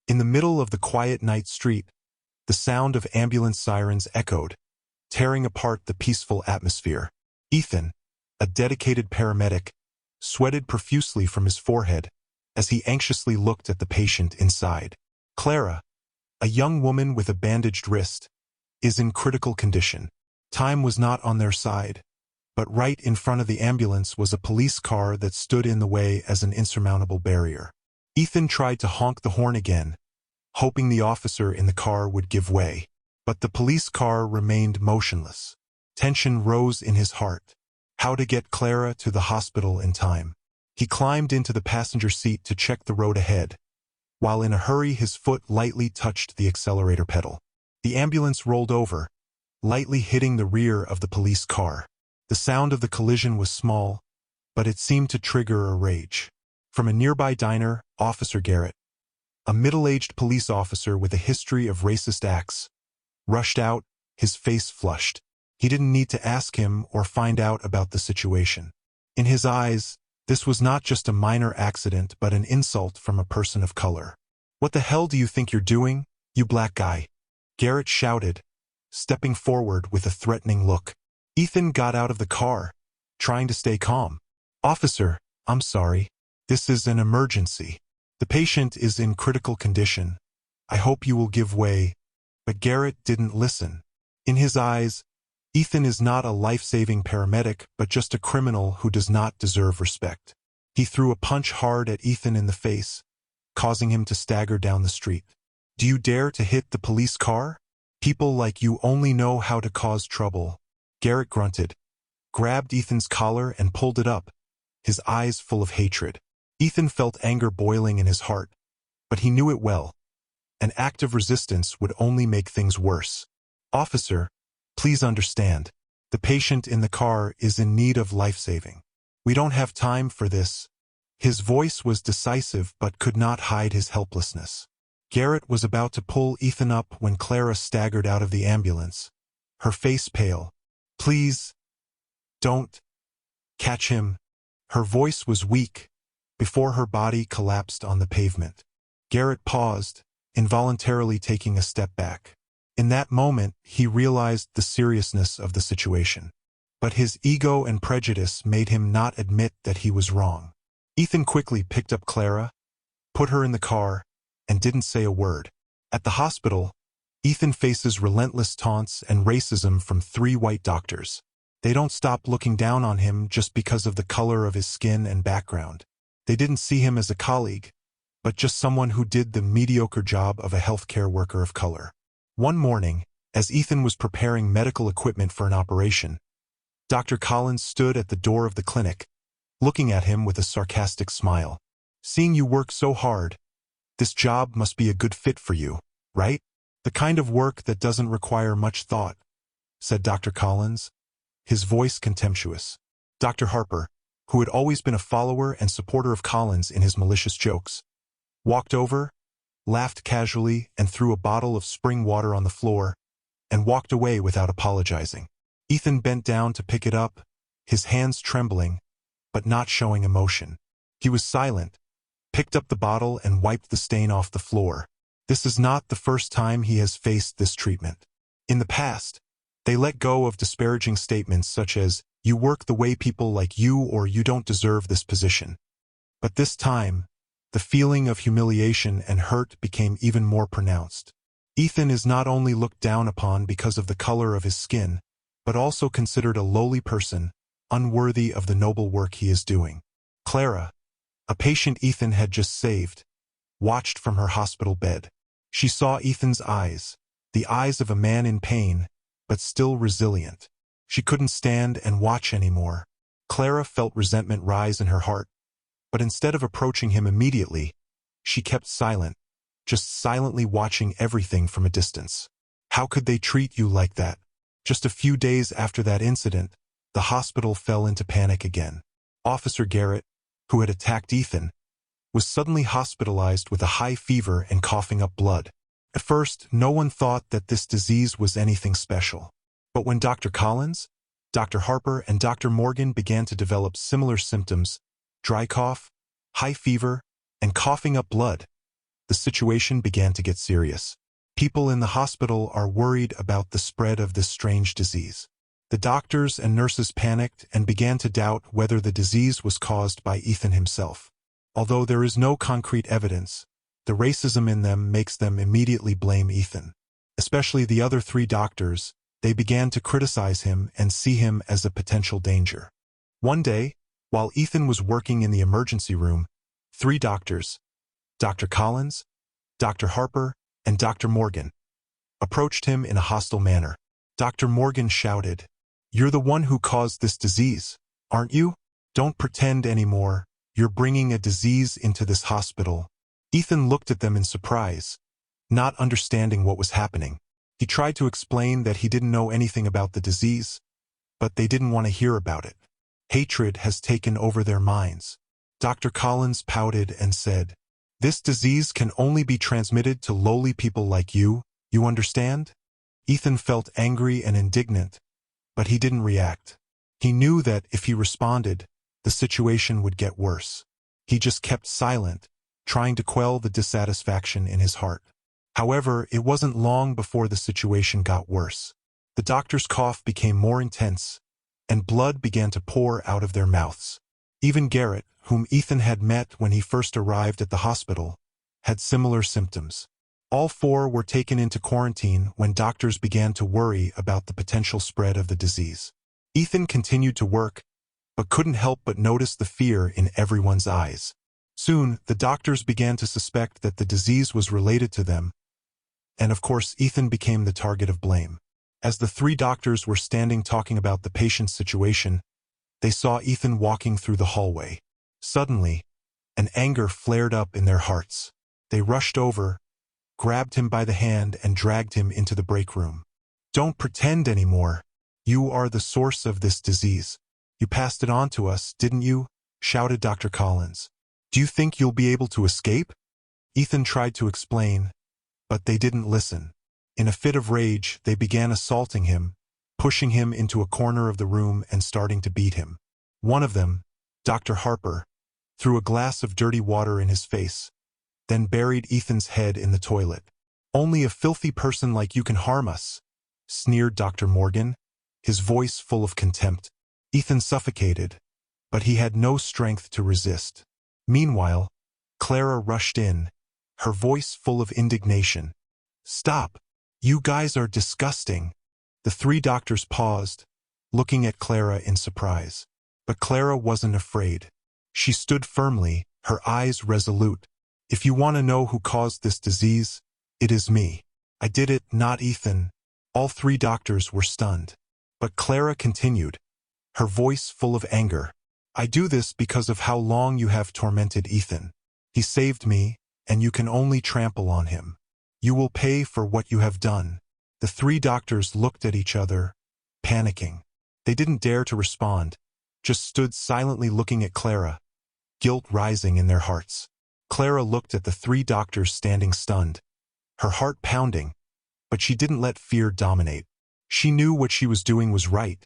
In the middle of the quiet night street, the sound of ambulance sirens echoed, tearing apart the peaceful atmosphere. Ethan, a dedicated paramedic, sweated profusely from his forehead as he anxiously looked at the patient inside. Clara, a young woman with a bandaged wrist, is in critical condition. Time was not on their side, but right in front of the ambulance was a police car that stood in the way as an insurmountable barrier. Ethan tried to honk the horn again, hoping the officer in the car would give way, but the police car remained motionless. Tension rose in his heart. How to get Clara to the hospital in time? He climbed into the passenger seat to check the road ahead, while in a hurry his foot lightly touched the accelerator pedal. The ambulance rolled over, lightly hitting the rear of the police car. The sound of the collision was small, but it seemed to trigger a rage. From a nearby diner, Officer Garrett, a middle-aged police officer with a history of racist acts, rushed out, his face flushed. He didn't need to ask him or find out about the situation. In his eyes, this was not just a minor accident but an insult from a person of color. "What the hell do you think you're doing, you black guy?" Garrett shouted, stepping forward with a threatening look. Ethan got out of the car, trying to stay calm. "Officer, I'm sorry. This is an emergency. The patient is in critical condition. I hope you will give way." But Garrett didn't listen. In his eyes, Ethan is not a life-saving paramedic, but just a criminal who does not deserve respect. He threw a punch hard at Ethan in the face, causing him to stagger down the street. "Do you dare to hit the police car? People like you only know how to cause trouble." Garrett grunted, grabbed Ethan's collar and pulled it up, his eyes full of hatred. Ethan felt anger boiling in his heart, but he knew it well. An act of resistance would only make things worse. "Officer, please understand. The patient in the car is in need of life-saving. We don't have time for this." His voice was decisive but could not hide his helplessness. Garrett was about to pull Ethan up when Clara staggered out of the ambulance, her face pale. "Please, don't catch him." Her voice was weak, before her body collapsed on the pavement. Garrett paused, involuntarily taking a step back. In that moment, he realized the seriousness of the situation. But his ego and prejudice made him not admit that he was wrong. Ethan quickly picked up Clara, put her in the car, and didn't say a word. At the hospital, Ethan faces relentless taunts and racism from 3 white doctors. They don't stop looking down on him just because of the color of his skin and background. They didn't see him as a colleague, but just someone who did the mediocre job of a healthcare worker of color. One morning, as Ethan was preparing medical equipment for an operation, Dr. Collins stood at the door of the clinic, looking at him with a sarcastic smile. "Seeing you work so hard, this job must be a good fit for you, right? The kind of work that doesn't require much thought," said Dr. Collins, his voice contemptuous. Dr. Harper, who had always been a follower and supporter of Collins in his malicious jokes, walked over, laughed casually, and threw a bottle of spring water on the floor, and walked away without apologizing. Ethan bent down to pick it up, his hands trembling, but not showing emotion. He was silent, picked up the bottle and wiped the stain off the floor. This is not the first time he has faced this treatment. In the past, they let go of disparaging statements such as, "You work the way people like you," or "You don't deserve this position." But this time, the feeling of humiliation and hurt became even more pronounced. Ethan is not only looked down upon because of the color of his skin, but also considered a lowly person, unworthy of the noble work he is doing. Clara, a patient Ethan had just saved, watched from her hospital bed. She saw Ethan's eyes, the eyes of a man in pain, but still resilient. She couldn't stand and watch anymore. Clara felt resentment rise in her heart, but instead of approaching him immediately, she kept silent, just silently watching everything from a distance. How could they treat you like that? Just a few days after that incident, the hospital fell into panic again. Officer Garrett, who had attacked Ethan, was suddenly hospitalized with a high fever and coughing up blood. At first, no one thought that this disease was anything special. But when Dr. Collins, Dr. Harper, and Dr. Morgan began to develop similar symptoms, dry cough, high fever, and coughing up blood, the situation began to get serious. People in the hospital are worried about the spread of this strange disease. The doctors and nurses panicked and began to doubt whether the disease was caused by Ethan himself. Although there is no concrete evidence, the racism in them makes them immediately blame Ethan. Especially the other 3 doctors, they began to criticize him and see him as a potential danger. One day, while Ethan was working in the emergency room, 3 doctors, Dr. Collins, Dr. Harper, and Dr. Morgan, approached him in a hostile manner. Dr. Morgan shouted, "You're the one who caused this disease, aren't you? Don't pretend anymore. You're bringing a disease into this hospital." Ethan looked at them in surprise, not understanding what was happening. He tried to explain that he didn't know anything about the disease, but they didn't want to hear about it. Hatred has taken over their minds. Dr. Collins pouted and said, "This disease can only be transmitted to lowly people like you understand?" Ethan felt angry and indignant, but he didn't react. He knew that if he responded, the situation would get worse. He just kept silent, trying to quell the dissatisfaction in his heart. However, it wasn't long before the situation got worse. The doctor's cough became more intense, and blood began to pour out of their mouths. Even Garrett, whom Ethan had met when he first arrived at the hospital, had similar symptoms. All 4 were taken into quarantine when doctors began to worry about the potential spread of the disease. Ethan continued to work, but couldn't help but notice the fear in everyone's eyes. Soon, the doctors began to suspect that the disease was related to them, and of course Ethan became the target of blame. As the 3 doctors were standing talking about the patient's situation, they saw Ethan walking through the hallway. Suddenly, an anger flared up in their hearts. They rushed over, grabbed him by the hand and dragged him into the break room. "Don't pretend anymore. You are the source of this disease. You passed it on to us, didn't you?" shouted Dr. Collins. "Do you think you'll be able to escape?" Ethan tried to explain, but they didn't listen. In a fit of rage, they began assaulting him, pushing him into a corner of the room and starting to beat him. One of them, Dr. Harper, threw a glass of dirty water in his face, then buried Ethan's head in the toilet. "Only a filthy person like you can harm us," sneered Dr. Morgan, his voice full of contempt. Ethan suffocated, but he had no strength to resist. Meanwhile, Clara rushed in, her voice full of indignation. "Stop! You guys are disgusting." The 3 doctors paused, looking at Clara in surprise. But Clara wasn't afraid. She stood firmly, her eyes resolute. "If you want to know who caused this disease, it is me. I did it, not Ethan." All 3 doctors were stunned. But Clara continued, her voice full of anger. "I do this because of how long you have tormented Ethan. He saved me, and you can only trample on him. You will pay for what you have done." The 3 doctors looked at each other, panicking. They didn't dare to respond, just stood silently looking at Clara, guilt rising in their hearts. Clara looked at the 3 doctors standing stunned, her heart pounding, but she didn't let fear dominate. She knew what she was doing was right,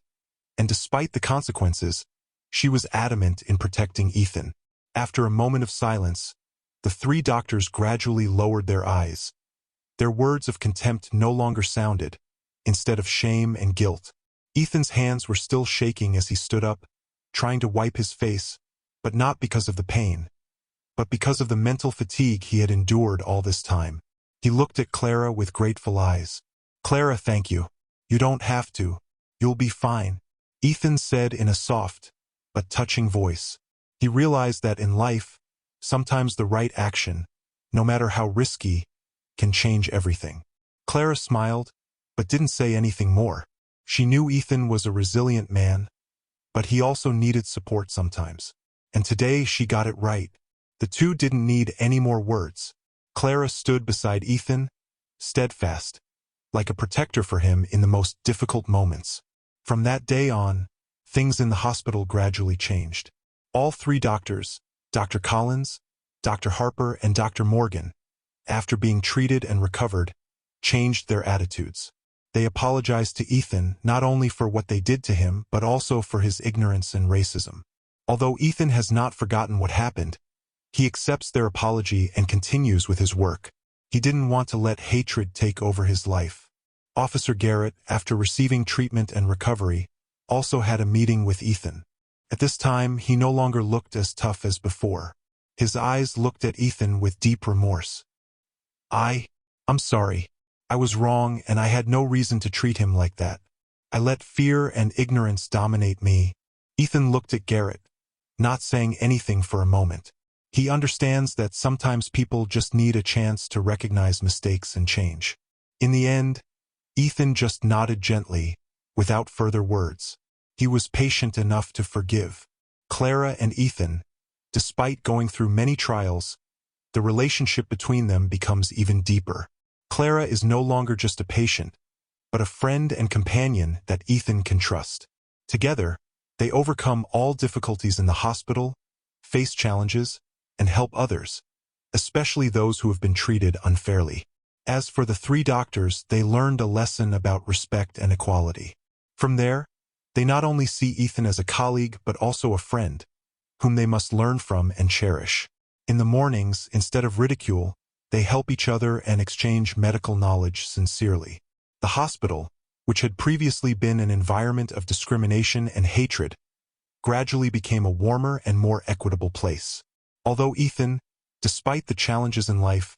and despite the consequences, she was adamant in protecting Ethan. After a moment of silence, the 3 doctors gradually lowered their eyes. Their words of contempt no longer sounded, instead of shame and guilt. Ethan's hands were still shaking as he stood up, trying to wipe his face, but not because of the pain, but because of the mental fatigue he had endured all this time. He looked at Clara with grateful eyes. "Clara, thank you. You don't have to. You'll be fine," Ethan said in a soft but touching voice. He realized that in life, sometimes the right action, no matter how risky, can change everything. Clara smiled, but didn't say anything more. She knew Ethan was a resilient man, but he also needed support sometimes. And today she got it right. The 2 didn't need any more words. Clara stood beside Ethan, steadfast, like a protector for him in the most difficult moments. From that day on, things in the hospital gradually changed. All 3 doctors, Dr. Collins, Dr. Harper, and Dr. Morgan, after being treated and recovered, changed their attitudes. They apologized to Ethan not only for what they did to him, but also for his ignorance and racism. Although Ethan has not forgotten what happened, He accepts their apology and continues with his work. He didn't want to let hatred take over his life. Officer Garrett, after receiving treatment and recovery, also had a meeting with Ethan. At this time, he no longer looked as tough as before. His eyes looked at Ethan with deep remorse. I'm sorry. I was wrong and I had no reason to treat him like that. I let fear and ignorance dominate me. Ethan looked at Garrett, not saying anything for a moment. He understands that sometimes people just need a chance to recognize mistakes and change. In the end, Ethan just nodded gently, without further words. He was patient enough to forgive. Clara and Ethan, despite going through many trials, the relationship between them becomes even deeper. Clara is no longer just a patient, but a friend and companion that Ethan can trust. Together, they overcome all difficulties in the hospital, face challenges, and help others, especially those who have been treated unfairly. As for the three doctors, they learned a lesson about respect and equality. From there, they not only see Ethan as a colleague but also a friend, whom they must learn from and cherish. In the mornings, instead of ridicule, they help each other and exchange medical knowledge sincerely. The hospital, which had previously been an environment of discrimination and hatred, gradually became a warmer and more equitable place. Although Ethan, despite the challenges in life,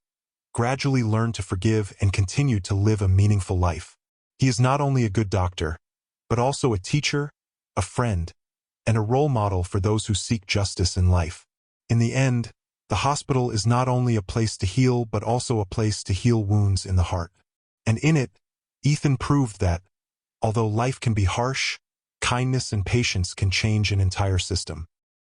gradually learned to forgive and continued to live a meaningful life. He is not only a good doctor, but also a teacher, a friend, and a role model for those who seek justice in life. In the end, the hospital is not only a place to heal but also a place to heal wounds in the heart. And in it, Ethan proved that, although life can be harsh, kindness and patience can change an entire system.